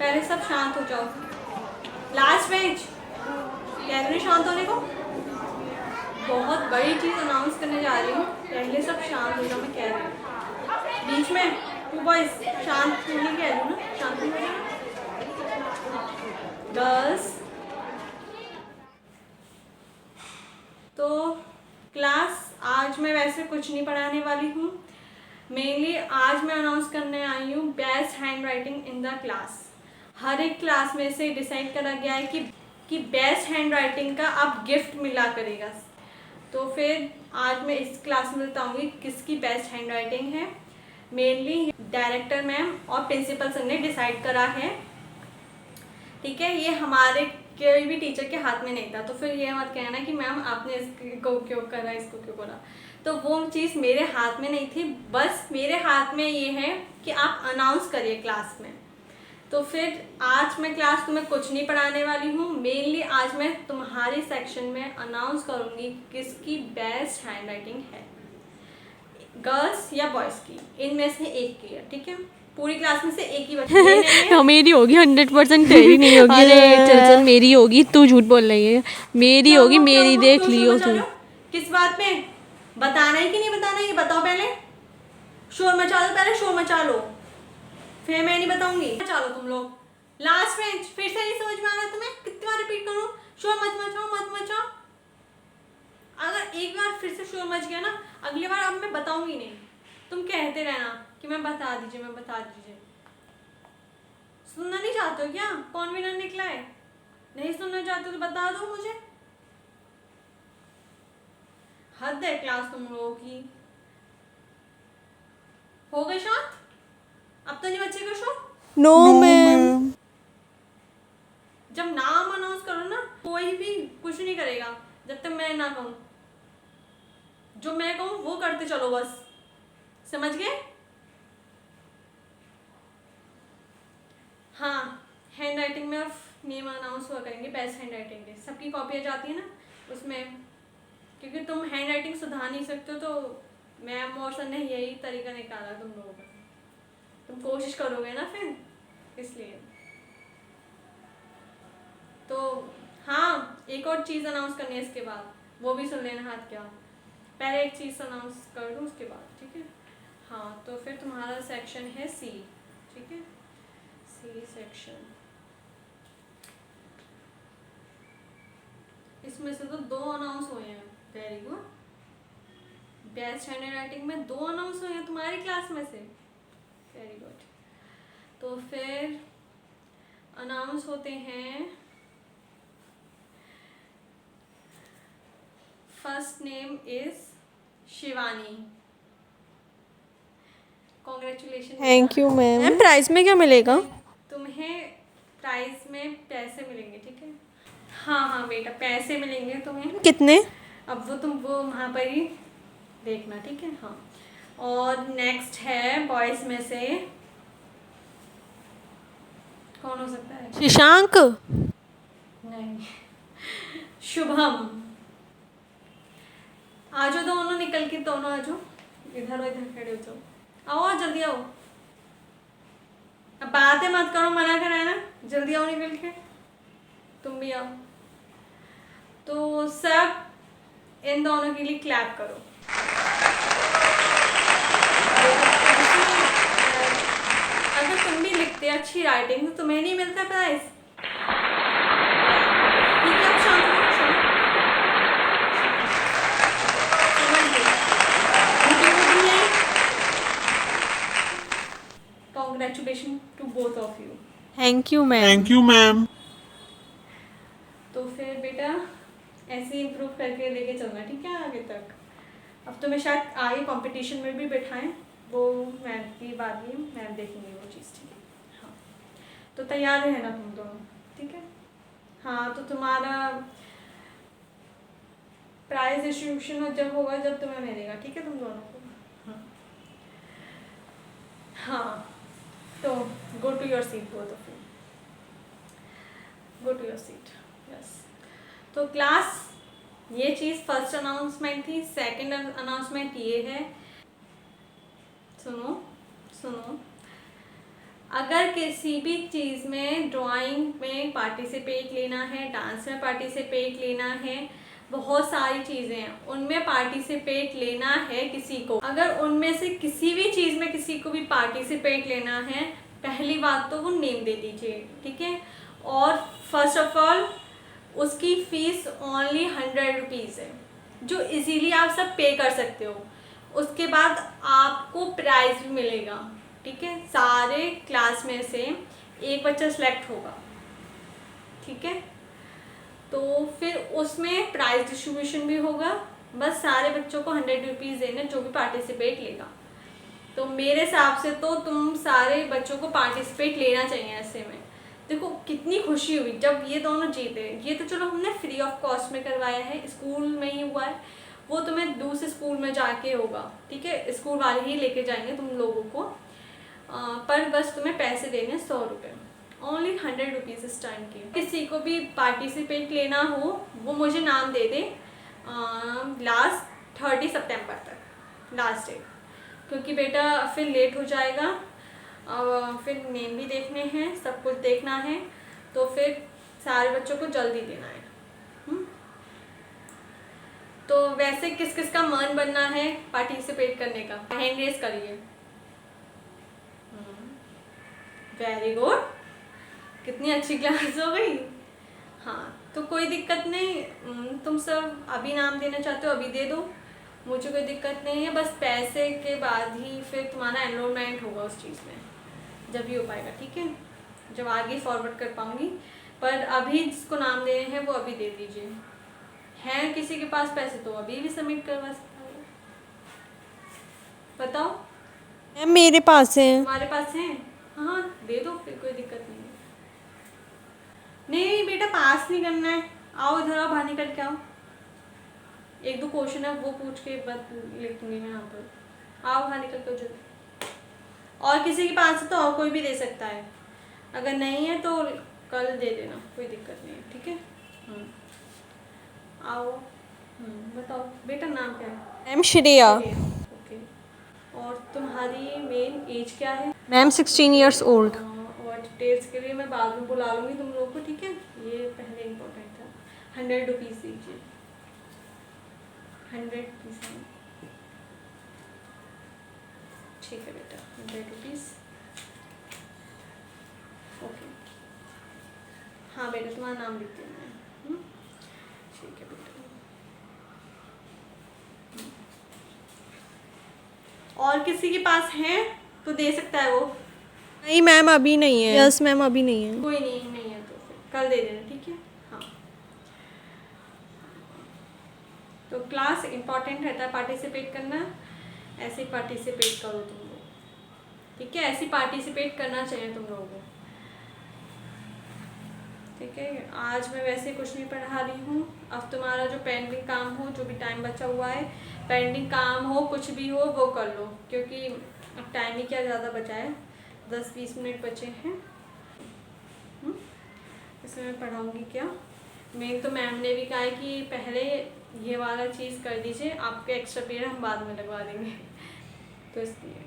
पहले सब शांत हो जाओ। लास्ट बेंच, कह रही हूँ शांत होने को। बहुत बड़ी चीज़ अनाउंस करने जा रही हूँ, पहले सब शांत हो जाओ। मैं कह रही हूँ बीच में टू बॉयज शांत होने कह रही हूँ ना, शांत हो जाओ। गर्ल्स, तो क्लास आज मैं वैसे कुछ नहीं पढ़ाने वाली हूँ। मेनली आज मैं अनाउंस करने आई हूँ best hand writing in the class. हर एक क्लास में से डिसाइड करा गया है कि बेस्ट हैंड राइटिंग का अब गिफ्ट मिला करेगा। तो फिर आज मैं इस क्लास में बताऊंगी किसकी बेस्ट हैंड राइटिंग है। मेनली डायरेक्टर मैम और प्रिंसिपल सर ने डिसाइड करा है, ठीक है। ये हमारे कोई भी टीचर के हाथ में नहीं था। तो फिर ये मत कहना कि मैम आपने इसको क्यों करा, इसको क्यों करा। तो वो चीज़ मेरे हाथ में नहीं थी, बस मेरे हाथ में ये है कि आप अनाउंस करिए क्लास में। तो फिर आज मैं क्लास तुम्हें कुछ नहीं पढ़ाने वाली हूँ। मेनली आज मैं तुम्हारे सेक्शन में अनाउंस करूँगी किसकी बेस्ट हैंड राइटिंग है, गर्ल्स या बॉयज़ की, इनमें से एक की है, ठीक है। पूरी क्लास में से एक ही बच्ची नहीं है। मेरी होगी 100%, तेरी नहीं होगी। अरे चल चल, मेरी होगी, तू झूठ बोल रही है। मेरी होगी, मेरी देख लियो तू। किस बात पे बताना है कि नहीं बताना, ये बताओ पहले। शोर मचा लो, पहले शोर मचा लो, फिर मैं नहीं बताऊंगी। चलो तुम लोग लास्ट बेंच, फिर से नहीं समझ में आ रहा तुम्हें, कितनी बार रिपीट करूं? शोर मत मचाओ, मत मचाओ। अगर एक बार फिर से शोर मच गया ना, अगली बार अब मैं बताऊंगी नहीं। तुम कहते रहना कि मैं बता दीजिए, मैं बता दीजिए। सुनना नहीं चाहते हो क्या? कौन विनर निकला है? नहीं सुनना चाहते तो बता दो मुझे। हद है क्लास तुम लोगों की। हो गए शांत? अब तो नहीं बचेगा शोर। No ma'am. जब नाम अनाउंस करो ना, कोई भी कुछ नहीं करेगा जब तक मैं ना कहूँ। जो मैं कहूँ वो करते चलो बस, समझ गए? हाँ, हैंड राइटिंग में नेम अनाउंस हुआ करेंगे बेस्ट हैंड राइटिंग के। सबकी कॉपियाँ जाती है ना उसमें, क्योंकि तुम हैंड राइटिंग सुधार नहीं सकते हो। तो मैम और सर ने यही तरीका निकाला तुम लोगों का, तुम कोशिश करोगे ना फिर, इसलिए। तो हाँ, एक और चीज़ अनाउंस करनी है इसके बाद, वो भी सुन लेना। हाथ क्या, पहले एक चीज़ अनाउंस कर दूँ उसके बाद, ठीक है। हाँ, तो फिर तुम्हारा सेक्शन है सी, ठीक है, सी सेक्शन। इसमें से तो 2 अनाउंस हुए हैं, very good. Best hand writing में 2 अनाउंस हुए हैं तुम्हारी क्लास में से, वेरी गुड। तो फिर अनाउंस होते हैं, first name is Shivani. Congratulation. Thank you ma'am. Prize में क्या मिलेगा? तुम्हें प्राइज में पैसे मिलेंगे, ठीक है। हाँ हाँ बेटा, पैसे मिलेंगे तुम्हें। कितने? अब वो वहाँ पर ही देखना, ठीक है। हाँ, और नेक्स्ट है बॉयज़ में से, कौन हो सकता है? शशांक। नहीं, शुभम। आ जाओ दोनों निकल के, दोनों आ जाओ, इधर खड़े हो जाओ। आओ जल्दी आओ, अब बातें मत करो, मना कर है ना, जल्दी आओ निकल के। तुम भी आओ। तो सब इन दोनों के लिए क्लैप करो। अगर तुम भी लिखते अच्छी राइटिंग तो तुम्हें नहीं मिलता प्राइज, ठीक है। अब शांत हो, समझ गए? मीटिंग नहीं। Congratulation to both of you. Thank you ma'am. Thank you ma'am. तो फिर बेटा ऐसे ही इम्प्रूव करके लेके चलना, ठीक है, आगे तक। अब तुम्हें शायद आगे कंपटीशन में भी बैठाएं, वो मैम की बात नहीं, मैम देखेंगे वो चीज़, ठीक है। हाँ, तो तैयार रहना तुम दोनों, ठीक है। हाँ, तो तुम्हारा प्राइज डिस्ट्रीब्यूशन जब होगा, जब तुम्हें मिलेगा, ठीक है, तुम दोनों को। हाँ हाँ, तो go to your seat, both of you, go to your seat, yes. तो क्लास, ये चीज़ फर्स्ट अनाउंसमेंट थी। सेकंड अनाउंसमेंट ये है, सुनो सुनो। अगर किसी भी चीज़ में, ड्राइंग में पार्टिसिपेट लेना है, डांस में पार्टिसिपेट लेना है, बहुत सारी चीज़ें हैं, उनमें पार्टिसिपेट लेना है किसी को। अगर उनमें से किसी भी चीज़ में किसी को भी पार्टिसिपेट लेना है, पहली बात तो वो नेम दे दीजिए, ठीक है। और फर्स्ट ऑफ ऑल उसकी फ़ीस ओनली 100 रुपीज़ है, जो इजीली आप सब पे कर सकते हो। उसके बाद आपको प्राइज़ भी मिलेगा, ठीक है। सारे क्लास में से एक बच्चा सेलेक्ट होगा, ठीक है। तो फिर उसमें प्राइज़ डिस्ट्रीब्यूशन भी होगा। बस सारे बच्चों को 100 रुपीज़ देने, जो भी पार्टिसिपेट लेगा। तो मेरे हिसाब से तो तुम सारे बच्चों को पार्टिसिपेट लेना चाहिए ऐसे में। देखो कितनी खुशी हुई जब ये दोनों जीते। ये तो चलो हमने फ्री ऑफ कॉस्ट में करवाया है, स्कूल में ही हुआ है, वो तुम्हें दूसरे स्कूल में जाके होगा, ठीक है। स्कूल वाले ही लेके जाएंगे तुम लोगों को, पर बस तुम्हें पैसे देने 100 रुपये, ओनली 100 रुपीज़ इस टाइम के। किसी को भी पार्टिसिपेट लेना हो वो मुझे नाम दे दे, लास्ट 30 सितंबर तक लास्ट डेट, क्योंकि बेटा फिर लेट हो जाएगा, फिर नेम भी देखने हैं, सब कुछ देखना है, तो फिर सारे बच्चों को जल्दी देना है। तो वैसे किस किस का मन बनना है पार्टिसिपेट करने का, हैंड रेज करिए। वेरी गुड, कितनी अच्छी क्लास हो गई। हाँ तो कोई दिक्कत नहीं, तुम सब अभी नाम देना चाहते हो अभी दे दो, मुझे कोई दिक्कत नहीं है। बस पैसे के बाद ही फिर तुम्हारा एनरोलमेंट होगा उस चीज़ में, जब भी हो पाएगा, ठीक है, जब आगे फॉरवर्ड कर पाऊँगी। पर अभी जिसको नाम देने हैं वो अभी दे दीजिए। हैं किसी के पास पैसे तो अभी भी सबमिट करवा सकता है, बताओ। मैम मेरे पास है। तुम्हारे पास हैं? हाँ दे दो, फिर कोई दिक्कत नहीं है। नहीं बेटा पास नहीं करना है, आओ इधर आओ, बाहर निकल के आओ, एक दो क्वेश्चन है वो पूछ के बाद लिख दूंगी मैं यहाँ पर। आओ बाहर निकल कर जल्दी। और किसी के पास है तो और कोई भी दे सकता है, अगर नहीं है तो कल दे देना, कोई दिक्कत नहीं है, ठीक है। आओ, बताओ बेटा नाम क्या है? मैम श्रेया। ओके, और तुम्हारी मेन एज क्या है? Ma'am 16 years old. और डिटेल्स के लिए मैं बाद में बुला लूँगी तुम लोग को, ठीक है। ये पहले इम्पोर्टेंट था। 100 रुपीज़ दीजिए, 100 रुपीज़, ठीक है बेटा, 100 रुपीज़। ओके, हाँ बेटा तुम्हारा नाम लिख देना है, ठीक है बेटा। और किसी के पास है तो दे सकता है वो? नहीं मैम अभी नहीं है। यस मैम अभी नहीं है। कोई नहीं है तो फिर कल दे देना, ठीक है। हाँ तो क्लास इम्पॉर्टेंट रहता है, पार्टिसिपेट करना, ऐसे पार्टिसिपेट करो तुम लोग, ठीक है। ऐसे पार्टिसिपेट करना चाहिए तुम लोगों को, ठीक है। आज मैं वैसे कुछ नहीं पढ़ा रही हूँ। अब तुम्हारा जो पेंडिंग काम हो, जो भी टाइम बचा हुआ है, पेंडिंग काम हो कुछ भी हो वो कर लो, क्योंकि अब टाइम ही क्या ज़्यादा बचा है, 10-20 मिनट बचे हैं। इसमें मैं पढ़ाऊँगी क्या, मेन तो मैम ने भी कहा है कि पहले ये वाला चीज़ कर दीजिए, आपके एक्स्ट्रा पीरियड हम बाद में लगवा देंगे, तो इसलिए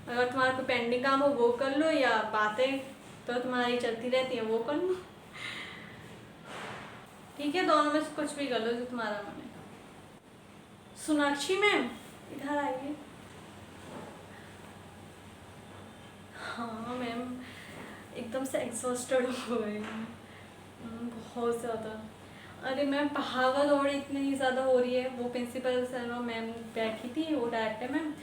अगर तुम्हारा कोई पेंडिंग काम हो वो कर लो, या बातें तो तुम्हारी चलती रहती है वो कर लो, ठीक है। दोनों में से कुछ भी कर लो जो तुम्हारा मन है। सोनाक्षी मैम इधर आइए। हाँ मैम एकदम से एग्जॉस्टेड हो गई, बहुत ज़्यादा। अरे मैम भागा दौड़ इतनी ज़्यादा हो रही है। वो प्रिंसिपल सर और मैम बैठी थी, वो डायरेक्टर मैम,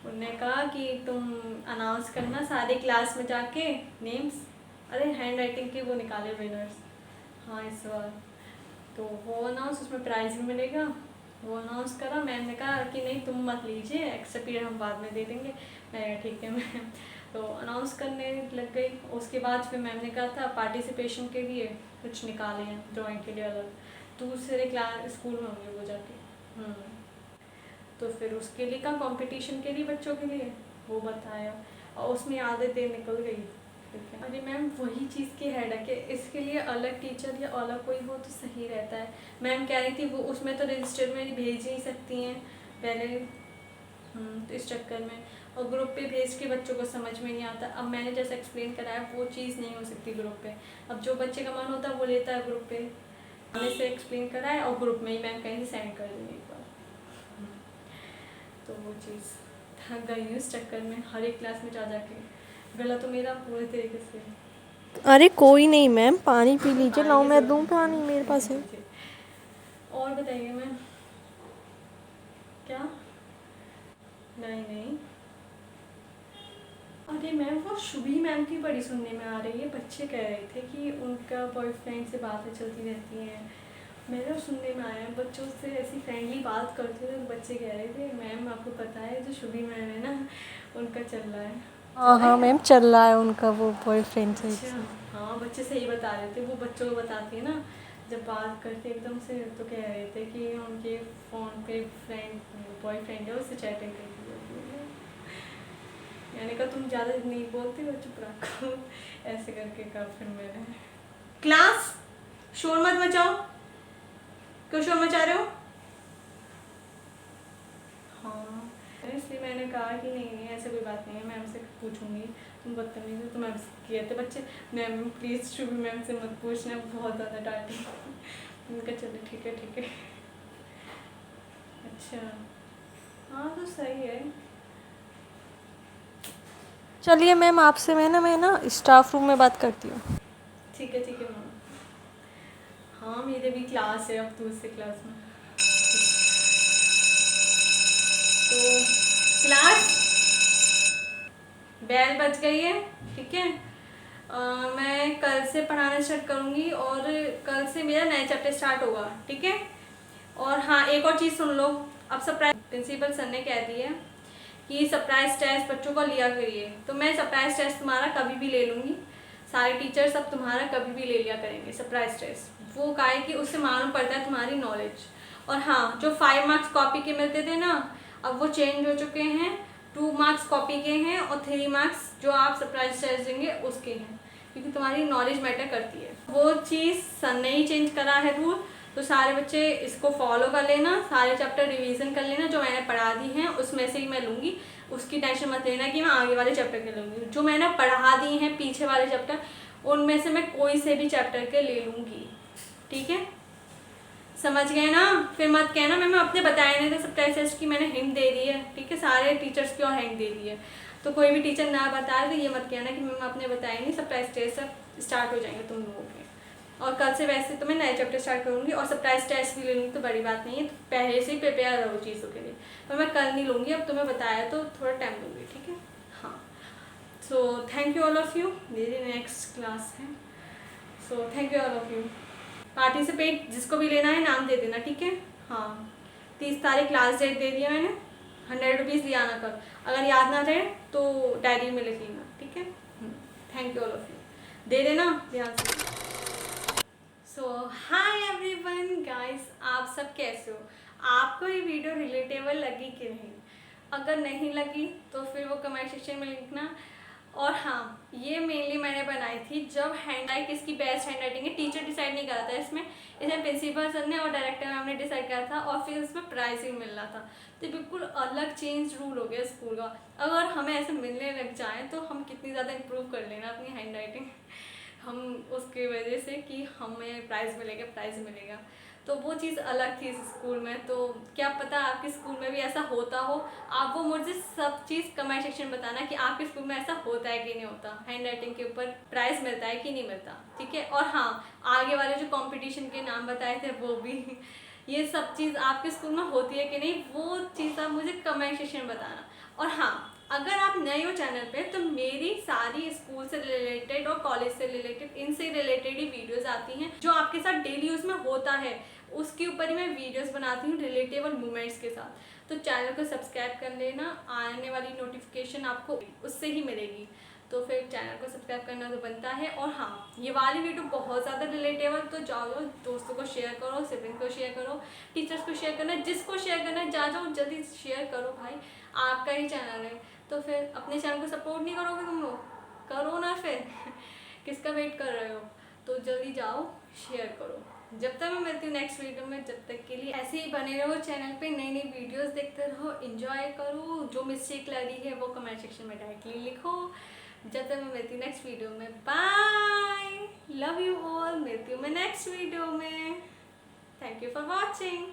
उन्होंने कहा कि तुम अनाउंस करना सारी क्लास में जाके नेम्स। अरे हैंड राइटिंग के वो निकाले विनर्स, हाँ इस बार, तो वो अनाउंस, उसमें प्राइज़ भी मिलेगा, वो अनाउंस करा। मैम ने कहा कि नहीं तुम मत लीजिए, एक्स्ट्रा पीरियड हम बाद में दे देंगे। मैं ठीक है मैम, तो अनाउंस करने लग गई। उसके बाद फिर मैम ने कहा था पार्टिसिपेशन के लिए कुछ निकाले हैं, ड्राइंग के लिए अलग, दूसरे क्लास स्कूल में होंगे वो जाके। तो फिर उसके लिए का कंपटीशन के लिए बच्चों के लिए वो बताया, और उसमें आधे दिन निकल गई। ठीक है, अरे मैम वही चीज़ की हेडेक है, इसके लिए अलग टीचर या अलग कोई हो तो सही रहता है। मैम कह रही थी वो उसमें तो रजिस्टर में भेज ही सकती हैं पहले, तो इस चक्कर में और ग्रुप पे भेज के बच्चों को समझ में नहीं आता। अब मैंने जैसे एक्सप्लेन कराया वो चीज़ नहीं हो सकती ग्रुप पे। अब जो बच्चे का मन होता है वो लेता है ग्रुप पे, मैंने से एक्सप्लेन कराया और ग्रुप में ही मैम कहीं से सेंड कर दूँगी एक बार। तो वो चीज़ थक गई हूँ इस चक्कर में, हर एक क्लास में जा के। गला तो मेरा पूरे तरीके से। अरे कोई नहीं मैम, पानी पी लीजिए। लाओ मैं दूँ पानी, मेरे पास है। और बताइए मैम। क्या? नहीं। अरे मैम वो शुभी मैम की बड़ी सुनने में आ रही है। बच्चे कह रहे थे कि उनका बॉयफ्रेंड से बातें चलती रहती हैं। मेरा सुनने में आया बच्चों से ऐसी फ्रेंडली बात करते थे, तो बच्चे कह रहे थे मैम आपको पता है जो शुभी मैम है ना उनका चल रहा है। हाँ मैम, चल रहा है उनका वो बॉयफ्रेंड से। अच्छा हाँ, बच्चे सही बता रहे थे। वो बच्चों को बताती है ना जब बात करते एकदम से, तो कह रहे थे कि उनके फ़ोन पे बॉयफ्रेंड है उससे चैटिंग करती है। मैंने कहा तुम ज़्यादा नहीं बोलती हो, चुप रखो। ऐसे करके कहा फिर मैंने। क्लास शोर मत मचाओ। क्यों शोर मचा रहे हो? हाँ, इसलिए मैंने कहा कि नहीं ऐसे कोई बात नहीं है, मैम से पूछूंगी। तुम बदतमीज हो। तो मैम किए थे बच्चे, मैम प्लीज़ शुभी मैम से मत पूछना, बहुत ज़्यादा डांटी। उनका चलो ठीक है। अच्छा हाँ तो सही है। चलिए मैम, आपसे मैं ना स्टाफ रूम में बात करती हूँ। ठीक है मैम। हाँ मेरे भी क्लास है अब दूसरे क्लास में। तो क्लास बेल बज गई है, ठीक है। मैं कल से पढ़ाना स्टार्ट करूँगी और कल से मेरा नया चैप्टर स्टार्ट होगा, ठीक है। और हाँ एक और चीज़ सुन लो। अब सरप्राइज प्रिंसिपल सर ने कह दिया कि सरप्राइज टेस्ट बच्चों को लिया करिए। तो मैं सरप्राइज टेस्ट तुम्हारा कभी भी ले लूँगी। सारे टीचर्स अब तुम्हारा कभी भी ले लिया करेंगे सरप्राइज टेस्ट। वो का है कि उससे मालूम पड़ता है तुम्हारी नॉलेज। और हाँ जो 5 मार्क्स कॉपी के मिलते थे ना, अब वो चेंज हो चुके हैं। 2 मार्क्स कॉपी के हैं और 3 मार्क्स जो आप सरप्राइज टेस्ट देंगे उसके हैं, क्योंकि तुम्हारी नॉलेज मैटर करती है। वो चीज़ सर ने ही चेंज करा है रूल। तो सारे बच्चे इसको फॉलो कर लेना, सारे चैप्टर रिवीजन कर लेना। जो मैंने पढ़ा दी हैं उसमें से ही मैं लूँगी, उसकी टेंशन मत लेना कि मैं आगे वाले चैप्टर के लूँगी। जो मैंने पढ़ा दी हैं पीछे वाले चैप्टर, उनमें से मैं कोई से भी चैप्टर के ले लूँगी, ठीक है। समझ गए ना? फिर मत कहना मैम अपने बताए नहीं थे सरप्राइज टेस्ट की, मैंने हिंट दे दी है, ठीक है। सारे टीचर्स की और हिंट दे दी है। तो कोई भी टीचर ना बताए तो ये मत कहना कि मैम आपने बताया नहीं, सरप्राइज टेस्ट सब स्टार्ट हो जाएंगे तुम लोगों के। और कल से वैसे तो मैं नए चैप्टर स्टार्ट करूँगी और सरप्राइज टेस्ट भी ले लूँगी, तो बड़ी बात नहीं है। तो पहले से ही प्रिपेयर रहो चीज़ों के लिए। पर मैं कल नहीं लूँगी, अब तुम्हें बताया तो थोड़ा टाइम लूँगी, ठीक है। हाँ so thank you all of you. मेरी नेक्स्ट क्लास है, so thank you all of you. Participate जिसको भी लेना है नाम दे देना, ठीक है। हाँ 30 तारीख लास्ट डेट दे दिया मैंने। 100 रुपीज़ लिया आना कल, अगर याद ना रहे तो डायरी में लिख लेना, ठीक है। Thank you all of you, दे देना ध्यान से। सो हाय एवरीवन गाइस, आप सब कैसे हो? आपको ये वीडियो रिलेटेबल लगी कि नहीं? अगर नहीं लगी तो फिर वो कमेंट सेक्शन में लिखना। और हाँ ये मेनली मैंने बनाई थी जब हैंड राइट किसकी बेस्ट हैंड राइटिंग है, टीचर डिसाइड नहीं करा था इसमें प्रिंसिपल सर ने और डायरेक्टर मैम ने डिसाइड करा था। और फिर इसमें प्राइज भी मिल रहा था। तो बिल्कुल अलग चेंज रूल हो गया स्कूल का। अगर हमें ऐसे मिलने लग जाए तो हम कितनी ज़्यादा इम्प्रूव कर लेना अपनी हैंड राइटिंग हम उसके वजह से कि हमें प्राइज़ मिलेगा। तो वो चीज़ अलग थी इस स्कूल में। तो क्या पता आपके स्कूल में भी ऐसा होता हो। आप वो मुझे सब चीज़ कमेंट सेक्शन में बताना कि आपके स्कूल में ऐसा होता है कि नहीं होता, हैंड राइटिंग के ऊपर प्राइज़ मिलता है कि नहीं मिलता, ठीक है। और हाँ आगे वाले जो कंपटीशन के नाम बताए थे वो भी ये सब चीज़ आपके स्कूल में होती है कि नहीं, वो चीज़ आप मुझे कमेंट सेक्शन में बताना। और हाँ अगर आप नए हो चैनल पे तो मेरी सारी स्कूल से रिलेटेड और कॉलेज से रिलेटेड, इनसे रिलेटेड ही वीडियोस आती हैं जो आपके साथ डेली यूज़ में होता है, उसके ऊपर ही मैं वीडियोस बनाती हूँ रिलेटेबल मोमेंट्स के साथ। तो चैनल को सब्सक्राइब कर लेना, आने वाली नोटिफिकेशन आपको उससे ही मिलेगी। तो फिर चैनल को सब्सक्राइब करना तो बनता है। और हाँ ये वाली वीडियो बहुत ज़्यादा रिलेटेबल, तो जाओ दोस्तों को शेयर करो, सिबलिंग को शेयर करो, टीचर्स को शेयर करना, जिसको शेयर करना है जाओ जल्दी शेयर करो भाई, आपका ही चैनल है। तो फिर अपने चैनल को सपोर्ट नहीं करोगे तुम लोग, करो ना फिर किसका वेट कर रहे हो? तो जल्दी जाओ शेयर करो। जब तक मैं मिलती हूँ नेक्स्ट वीडियो में, जब तक के लिए ऐसे ही बने रहो चैनल पे, नई नई वीडियोस देखते रहो, एंजॉय करो। जो मिस्टेक लगी है वो कमेंट सेक्शन में डायरेक्टली लिखो। जब तक मैं मिलती हूँ नेक्स्ट वीडियो में, बाय, लव यू ऑल। मिलती हूँ मैं नेक्स्ट वीडियो में। Thank you for watching.